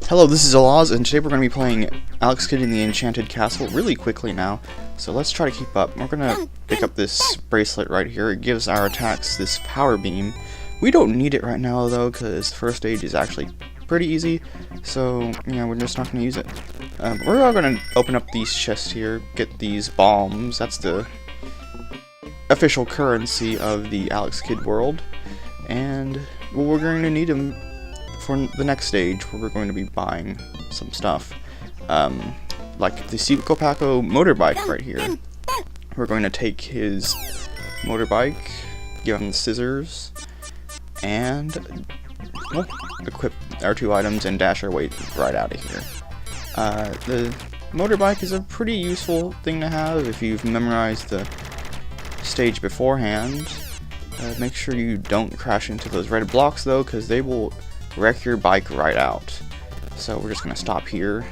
Hello, this is Alaz, and today we're going to be playing Alex Kidd in the Enchanted Castle really quickly now, so let's try to keep up. We're going to pick up this bracelet right here. It gives our attacks this power beam. We don't need it right now, though, because the first stage is actually pretty easy, so, yeah, we're just not going to use it. We're all going to open up these chests here, get these bombs. That's the official currency of the Alex Kidd world, and well, we're going to need them for the next stage, where we're going to be buying some stuff, like the Civico Paco motorbike right here. We're going to take his motorbike, give him the scissors, and well, equip our two items and dash our way right out of here. The motorbike is a pretty useful thing to have if you've memorized the stage beforehand. Make sure you don't crash into those red blocks though, because they will wreck your bike right out. So we're just gonna stop here,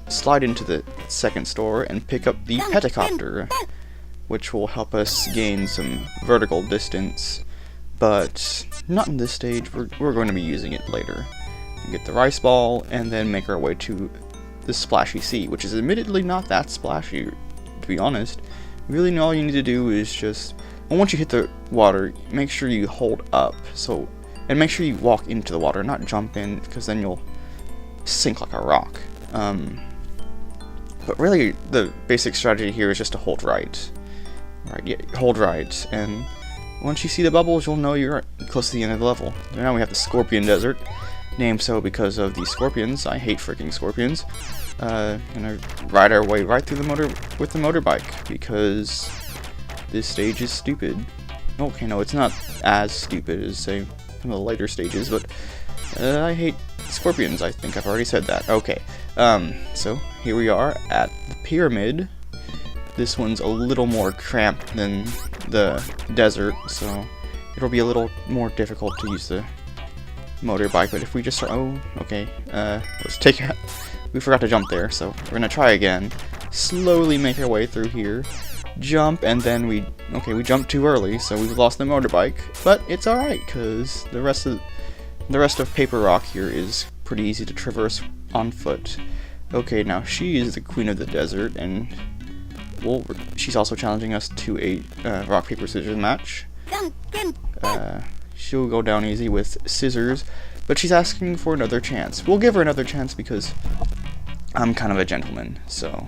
slide into the second store, and pick up the Peticopter, which will help us gain some vertical distance, but not in this stage. We're going to be using it later. Get the rice ball, and then make our way to the Splashy Sea, which is admittedly not that splashy, to be honest. Really, all you need to do is just, once you hit the water, make sure you hold up, and make sure you walk into the water, not jump in, because then you'll sink like a rock. But really, the basic strategy here is just to hold right. Hold right, and once you see the bubbles, you'll know you're close to the end of the level. Now we have the Scorpion Desert, named so because of the scorpions. I hate freaking scorpions. Gonna ride our way right through the motorbike, because this stage is stupid. Okay, no, it's not as stupid as, say, some of the later stages, but I hate scorpions. I think I've already said that. Okay, so here we are at the pyramid. This one's a little more cramped than the desert, so it'll be a little more difficult to use the motorbike, but if we just start, let's take it. We forgot to jump there, so we're gonna try again. Slowly make our way through here. Jump, and then we jumped too early, so we've lost the motorbike, but it's alright, because the rest of Paper Rock here is pretty easy to traverse on foot. Okay, now she is the queen of the desert, and well, she's also challenging us to a rock, paper, scissors match. She'll go down easy with scissors, but she's asking for another chance. We'll give her another chance because I'm kind of a gentleman, so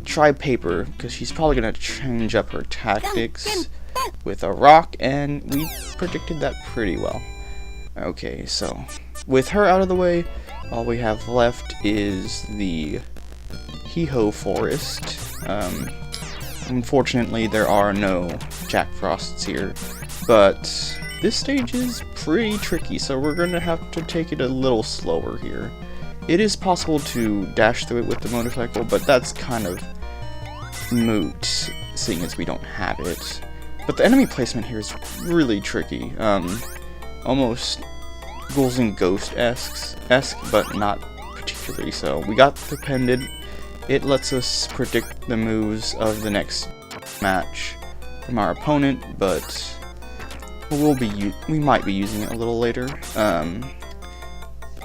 try paper, because she's probably going to change up her tactics with a rock, and we predicted that pretty well. Okay, so with her out of the way, all we have left is the Hee-Ho Forest. Unfortunately, there are no Jack Frosts here, but this stage is pretty tricky, so we're going to have to take it a little slower here. It is possible to dash through it with the motorcycle, but that's kind of moot, seeing as we don't have it. But the enemy placement here is really tricky. Almost Ghouls and Ghosts-esque, but not particularly so. We got the pendant. It lets us predict the moves of the next match from our opponent, but we might be using it a little later.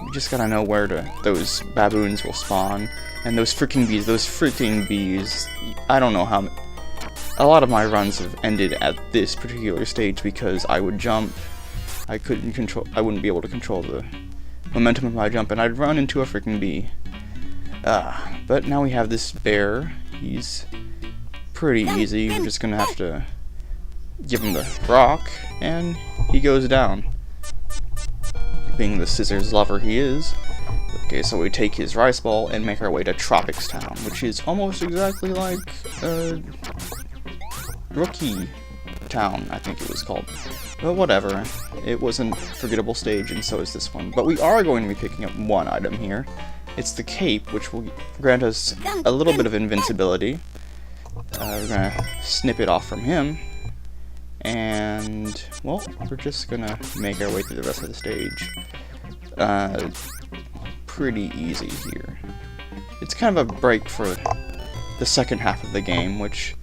We just gotta know where those baboons will spawn, and those freaking bees. I don't know how. A lot of my runs have ended at this particular stage because I would jump. I wouldn't be able to control the momentum of my jump, and I'd run into a freaking bee. But now we have this bear. He's pretty easy. We're just gonna have to give him the rock, and he goes down. Being the scissors lover he is. Okay, so we take his rice ball and make our way to Tropics Town, which is almost exactly like Rookie Town, I think it was called. But whatever, it was a forgettable stage, and so is this one. But we are going to be picking up one item here. It's the cape, which will grant us a little bit of invincibility. We're gonna snip it off from him, and well, we're just gonna make our way through the rest of the stage. Pretty easy here. It's kind of a break for the second half of the game, which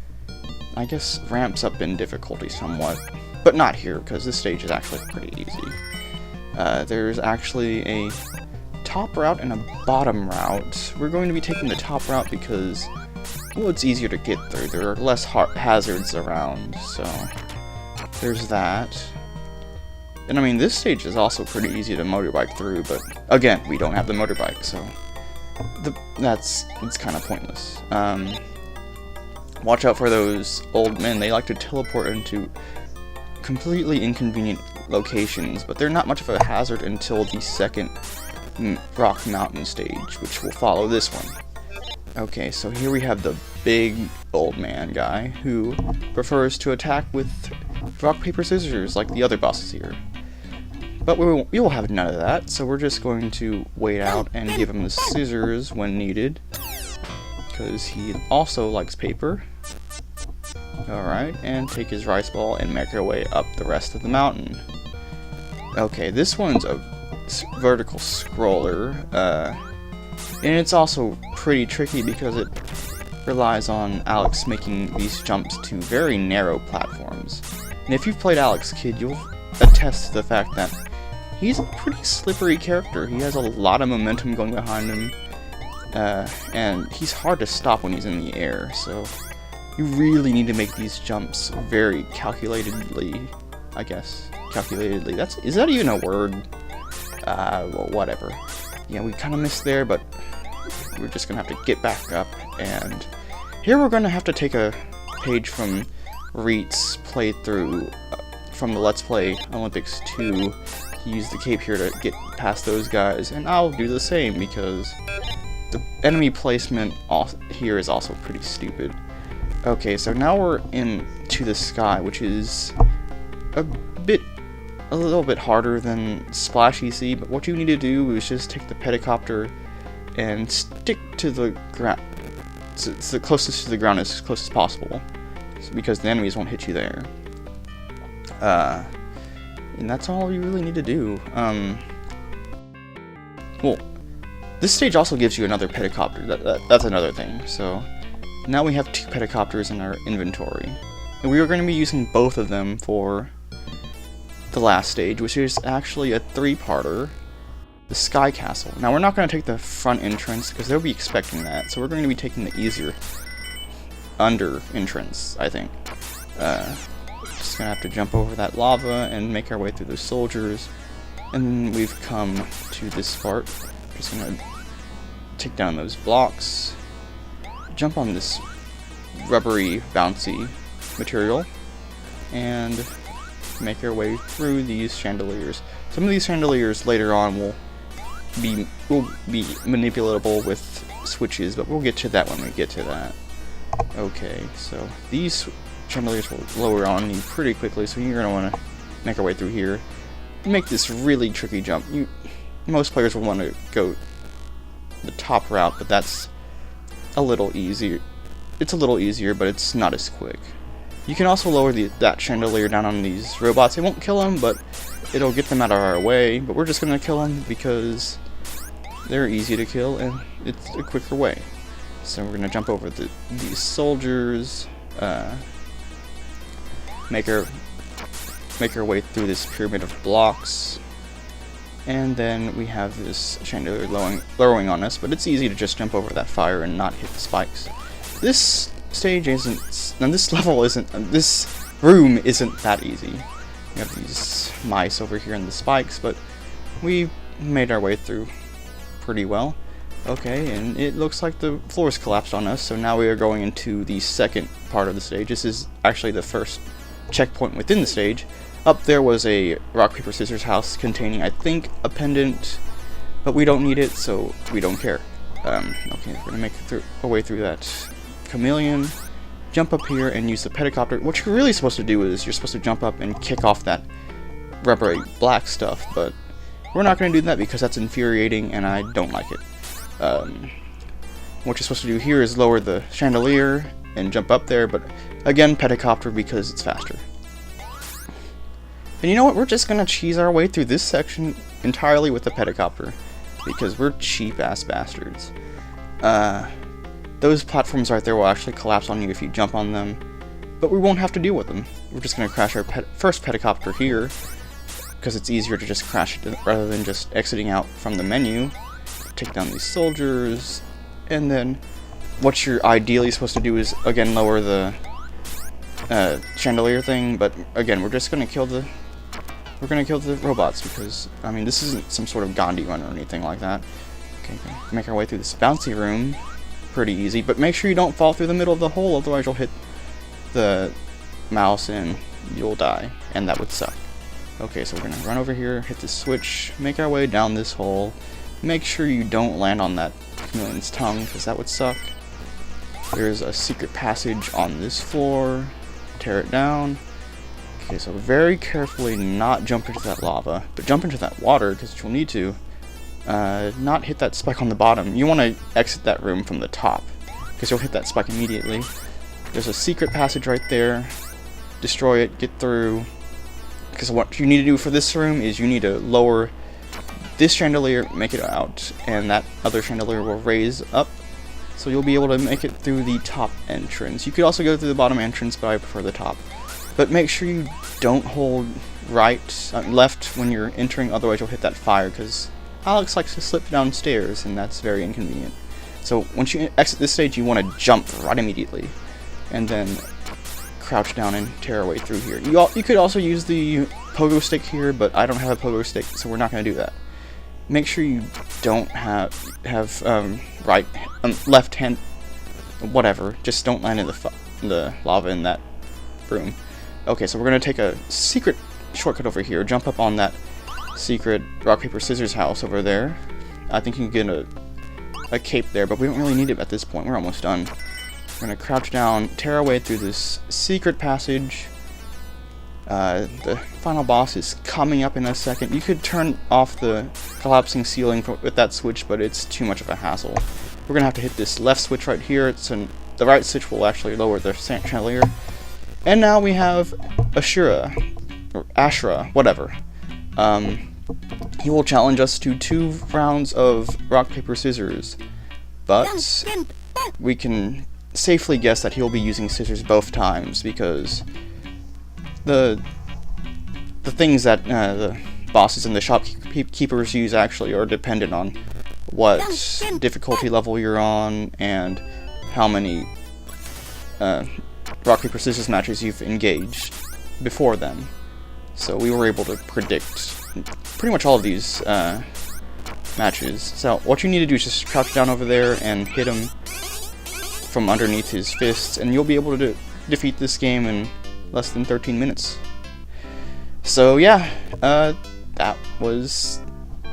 I guess ramps up in difficulty somewhat, but not here, because this stage is actually pretty easy. There's actually a top route and a bottom route. We're going to be taking the top route because, well, it's easier to get through. There are less hazards around, so there's that. And I mean, this stage is also pretty easy to motorbike through, but again, we don't have the motorbike, so it's kind of pointless. Watch out for those old men. They like to teleport into completely inconvenient locations, but they're not much of a hazard until the second rock mountain stage, which will follow this one. Okay, so here we have the big old man guy who prefers to attack with rock, paper, scissors like the other bosses here. But we will have none of that, so we're just going to wait out and give him the scissors when needed, because he also likes paper. Alright, and take his rice ball and make our way up the rest of the mountain. Okay, this one's a vertical scroller, and it's also pretty tricky because it relies on Alex making these jumps to very narrow platforms. And if you've played Alex Kidd, you'll attest to the fact that he's a pretty slippery character. He has a lot of momentum going behind him, and he's hard to stop when he's in the air, so you really need to make these jumps very calculatedly, I guess. Calculatedly. Is that even a word? Well, whatever. Yeah, we kind of missed there, but we're just gonna have to get back up, and here we're gonna have to take a page from Reet's playthrough from the Let's Play Olympics 2. He used the cape here to get past those guys, and I'll do the same because the enemy placement here is also pretty stupid. Okay, so now we're into the sky, which is a little bit harder than Splashy Sea, but what you need to do is just take the pedicopter and stick to the ground. It's the closest to the ground as close as possible, because the enemies won't hit you there. And that's all you really need to do. Well, this stage also gives you another pedicopter. That's another thing. So now we have 2 pedicopters in our inventory, and we are going to be using both of them for the last stage, which is actually a 3-parter, the Sky Castle. Now we're not going to take the front entrance because they'll be expecting that, so we're going to be taking the easier under entrance, I think. Just gonna have to jump over that lava and make our way through those soldiers, and then we've come to this part. Just gonna take down those blocks, jump on this rubbery, bouncy material, and make our way through these chandeliers. Some of these chandeliers later on will be manipulatable with switches, but we'll get to that when we get to that. Okay, so these chandeliers will lower on you pretty quickly, so you're going to want to make our way through here. Make this really tricky jump. Most players will want to go the top route, but that's a little easier. It's a little easier, but it's not as quick. You can also lower that chandelier down on these robots. It won't kill them, but it'll get them out of our way. But we're just going to kill them because they're easy to kill, and it's a quicker way. So we're going to jump over these soldiers, make our way through this pyramid of blocks, and then we have this chandelier lowering on us, but it's easy to just jump over that fire and not hit the spikes. This stage isn't, and this level isn't, this room isn't that easy. We have these mice over here and the spikes, but we made our way through pretty well. Okay, and it looks like the floor's collapsed on us, so now we are going into the second part of the stage. This is actually the first checkpoint within the stage. Up there was a rock, paper, scissors house containing, I think, a pendant, but we don't need it, so we don't care. Okay, we're gonna make our way through that chameleon, jump up here and use the pedicopter. What you're really supposed to do is you're supposed to jump up and kick off that rubbery black stuff, but we're not gonna do that because that's infuriating and I don't like it. What you're supposed to do here is lower the chandelier and jump up there, but again, pedicopter because it's faster. And you know what, we're just gonna cheese our way through this section entirely with the pedicopter because we're cheap-ass bastards. Those platforms right there will actually collapse on you if you jump on them, but we won't have to deal with them. We're just gonna crash our first pedicopter here because it's easier to just crash it rather than just exiting out from the menu. take down these soldiers, and then what you're ideally supposed to do is again lower the chandelier thing. But again, we're just gonna kill the robots because I mean this isn't some sort of Gandhi run or anything like that. Okay, make our way through this bouncy room, pretty easy. But make sure you don't fall through the middle of the hole, otherwise you'll hit the mouse and you'll die, and that would suck. Okay, so we're gonna run over here, hit the switch, make our way down this hole. Make sure you don't land on that chameleon's tongue, because that would suck. There's a secret passage on this floor. Tear it down. Okay, so very carefully not jump into that lava, but jump into that water, because you'll need to. Not hit that spike on the bottom. You want to exit that room from the top, because you'll hit that spike immediately. There's a secret passage right there. Destroy it, get through. Because what you need to do for this room is you need to lower this chandelier, make it out, and that other chandelier will raise up, so you'll be able to make it through the top entrance. You could also go through the bottom entrance, but I prefer the top. But make sure you don't hold left when you're entering, otherwise you'll hit that fire, because Alex likes to slip downstairs, and that's very inconvenient. So once you exit this stage, you want to jump right immediately, and then crouch down and tear our way through here. You could also use the pogo stick here, but I don't have a pogo stick, so we're not going to do that. Make sure you don't have left hand, whatever. Just don't land in the lava in that room. Okay, so we're going to take a secret shortcut over here. Jump up on that secret rock, paper, scissors house over there. I think you can get a cape there, but we don't really need it at this point. We're almost done. We're going to crouch down, tear our way through this secret passage. The final boss is coming up in a second. You could turn off the collapsing ceiling with that switch, but it's too much of a hassle. We're going to have to hit this left switch right here. The right switch will actually lower the chandelier. And now we have Ashura, or Ashra, whatever. He will challenge us to 2 rounds of rock, paper, scissors. But we can safely guess that he'll be using scissors both times, because the things that the bosses and the shopkeepers use actually are dependent on what difficulty level you're on and how many rock, paper, scissors matches you've engaged before them. So we were able to predict pretty much all of these matches. So what you need to do is just crouch down over there and hit him from underneath his fists, and you'll be able to defeat this game in less than 13 minutes. So yeah, that was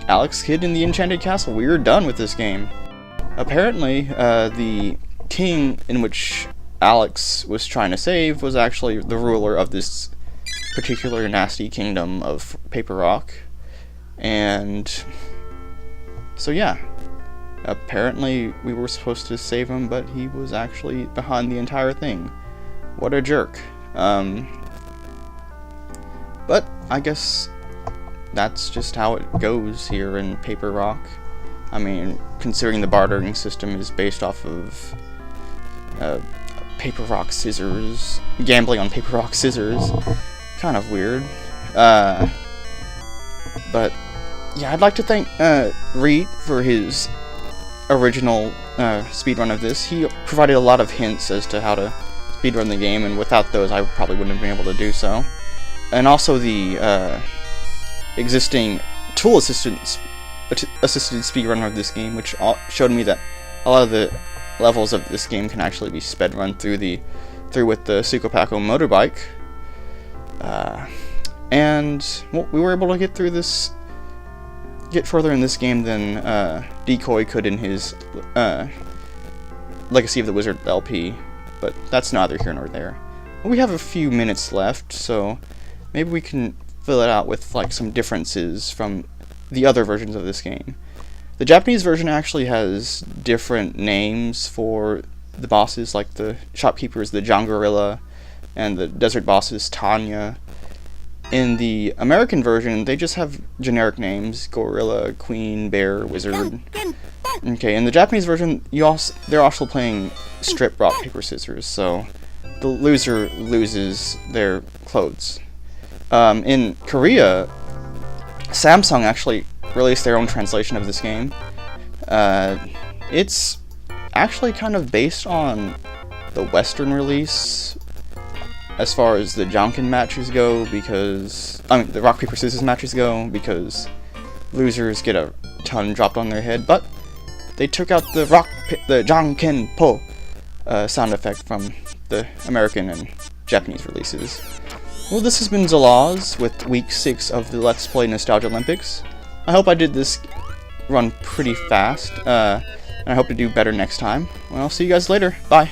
Alex Kidd in the Enchanted Castle. We are done with this game. Apparently, the king in which Alex was trying to save was actually the ruler of this particular nasty kingdom of Paper Rock. And so yeah, apparently we were supposed to save him, but he was actually behind the entire thing. What a jerk. But I guess that's just how it goes here in Paper Rock. I mean, considering the bartering system is based off of paper, rock, scissors, gambling on paper, rock, scissors, kind of weird. But yeah, I'd like to thank Reed for his original speedrun of this. He provided a lot of hints as to how to speedrun the game, and without those I probably wouldn't have been able to do so. And also the existing tool-assisted speedrunner of this game, which showed me that a lot of the levels of this game can actually be sped run through with the Sucopaco motorbike. And well, we were able to get further in this game than Decoy could in his Legacy of the Wizard LP, but that's neither here nor there. We have a few minutes left, so maybe we can fill it out with like some differences from the other versions of this game. The Japanese version actually has different names for the bosses, like the shopkeepers, the John Gorilla, and the desert bosses, Tanya. In the American version, they just have generic names: Gorilla, Queen, Bear, Wizard. Okay, in the Japanese version, they're also playing strip, rock, paper, scissors, so the loser loses their clothes. In Korea, Samsung actually released their own translation of this game. It's actually kind of based on the Western release as far as the Jonkin matches go, because the rock paper scissors matches go, because losers get a ton dropped on their head, but they took out the Jonkin Po sound effect from the American and Japanese releases. Well, this has been Zalaz with week 6 of the Let's Play Nostalgialympics. I hope I did this run pretty fast, and I hope to do better next time. Well, I'll see you guys later. Bye.